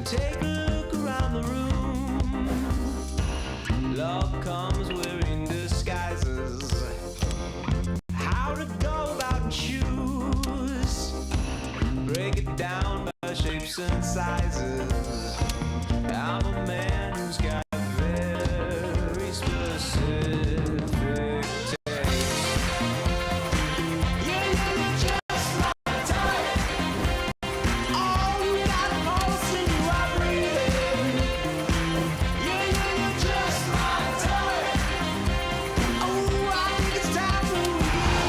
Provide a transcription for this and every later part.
Take a look around the room. Love comes wearing disguises. How to go about and choose. Break it down by shapes and sizes. I'm a man who's got very specific taste. Yeah, you're just my type. Oh, you got a pulse and you are breathing. Yeah, you're just my type. Oh, I think it's time to begin.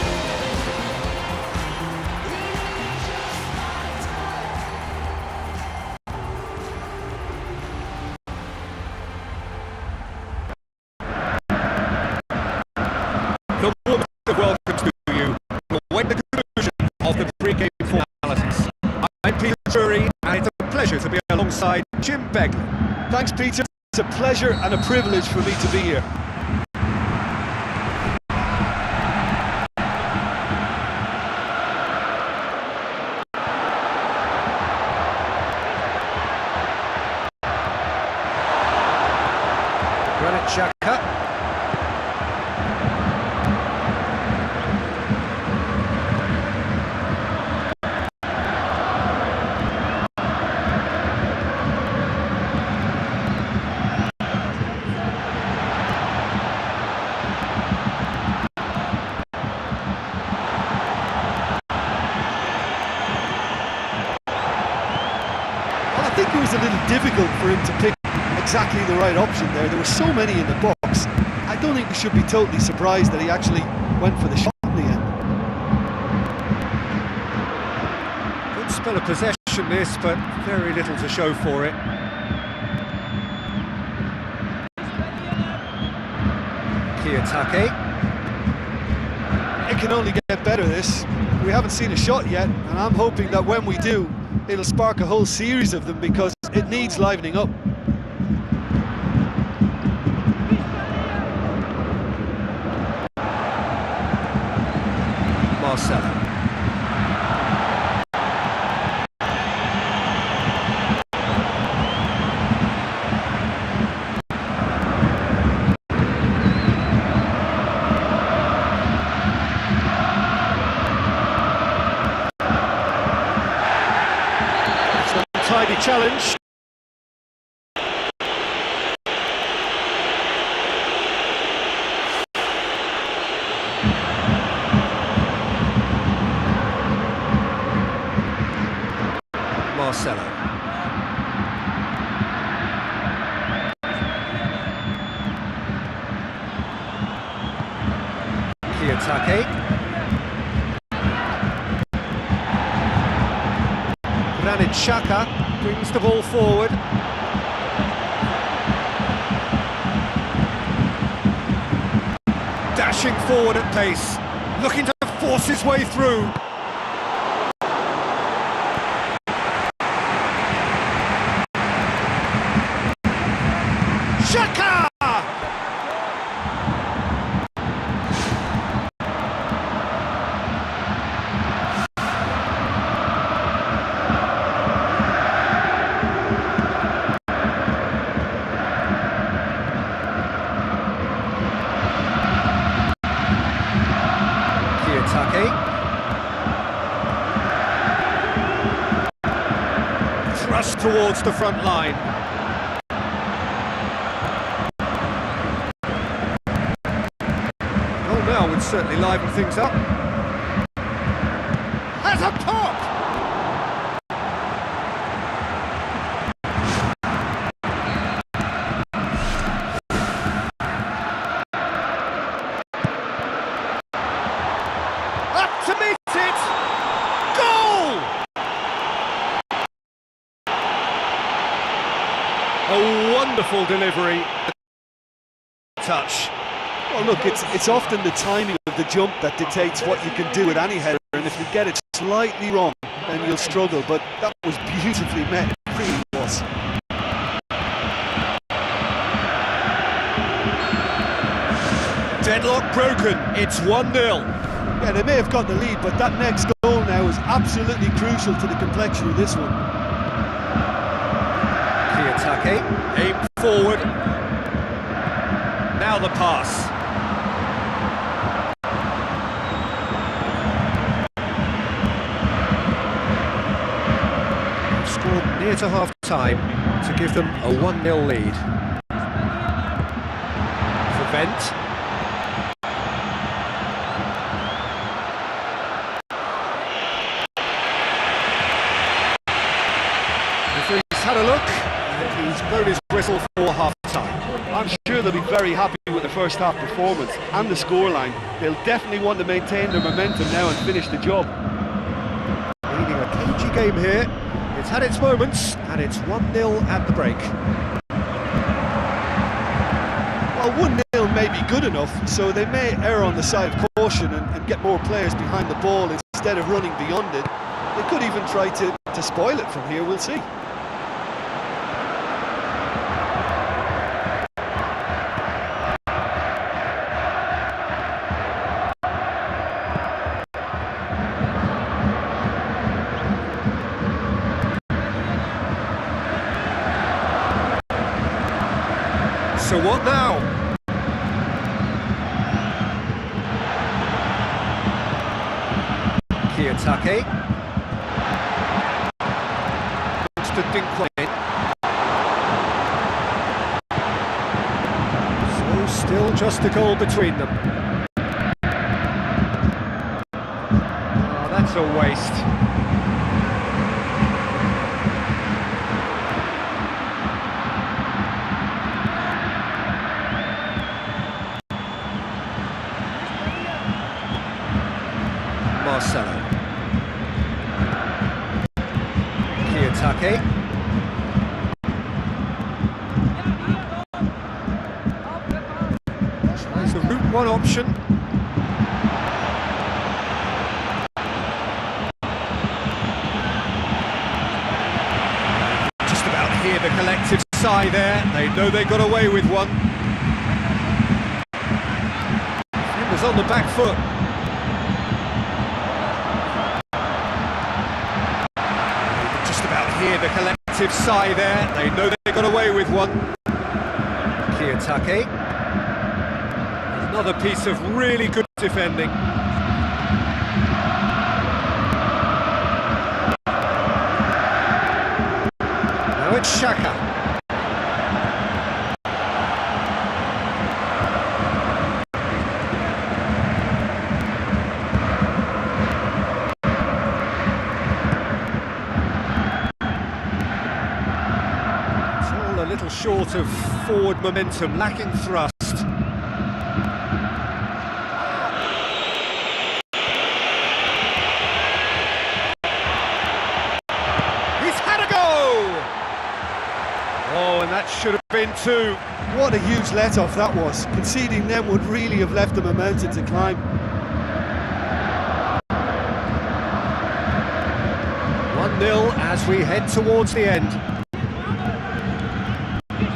Yeah, you're just my type. The warmest of welcomes to you. Await the conclusion of the pre-game formalities. I'm Peter Drury, and it's a pleasure to be alongside Jim Begley. Thanks, Peter. It's a pleasure and a privilege for me to be here. Granit Xhaka. I think it was a little difficult for him to pick exactly the right option there. There were so many in the box. I don't think we should be totally surprised that he actually went for the shot in the end. Good spell of possession this, but very little to show for it. Kiyotake. It can only get better, this. We haven't seen a shot yet, and I'm hoping that when we do, it'll spark a whole series of them because it needs livening up. Marcelo. Tidy challenge. Marcelo. Kiyotake. Granit Xhaka brings the ball forward. Dashing forward at pace, looking to force his way through. Xhaka! Kiyotake. Thrust towards the front line. Oh, now would certainly liven things up. Has a pop! Up to meet it! Goal! A wonderful delivery. Touch. Well, look, it's often the timing of the jump that dictates what you can do with any header, and if you get it slightly wrong, then you'll struggle, but that was beautifully met, it really was. Deadlock broken, it's 1-0. Yeah, they may have got the lead, but that next goal now is absolutely crucial to the complexion of this one. Kiyotake, aim forward. Now the pass. Scored near to half-time to give them a 1-0 lead. For Vent. He's had a look, and he's blown his whistle for half-time. I'm sure they'll be very happy with the first half performance and the scoreline. They'll definitely want to maintain their momentum now and finish the job. Leading a cagey game here. It's had its moments, and it's 1-0 at the break. Well, 1-0 may be good enough, so they may err on the side of caution and get more players behind the ball instead of running beyond it. They could even try to spoil it from here, we'll see. So what now? Kiyotake. Looks to dink one in. So still just a goal between them. Oh, that's a waste. Marcelo. Kiyotake. Tries the route one option. Just about hear the collective sigh there. They know they got away with one. Defenders on the back foot. Hear the collective sigh there. They know they got away with one. Kiyotake. Another piece of really good defending. Now it's Xhaka. A little short of forward momentum, lacking thrust. He's had a go! Oh, and that should have been two. What a huge let-off that was. Conceding them would really have left them a mountain to climb. 1-0 as we head towards the end.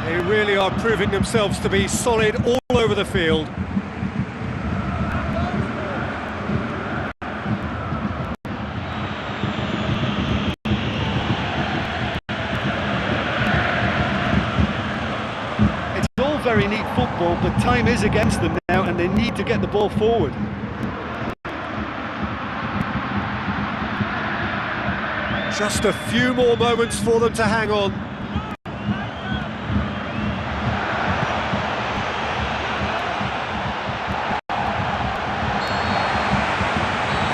They really are proving themselves to be solid all over the field. It's all very neat football, but time is against them now and they need to get the ball forward. Just a few more moments for them to hang on.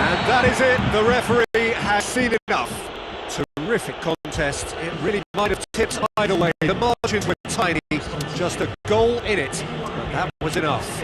And that is it. The referee has seen enough. Terrific contest. It really might have tipped either way. The margins were tiny. Just a goal in it. But that was enough.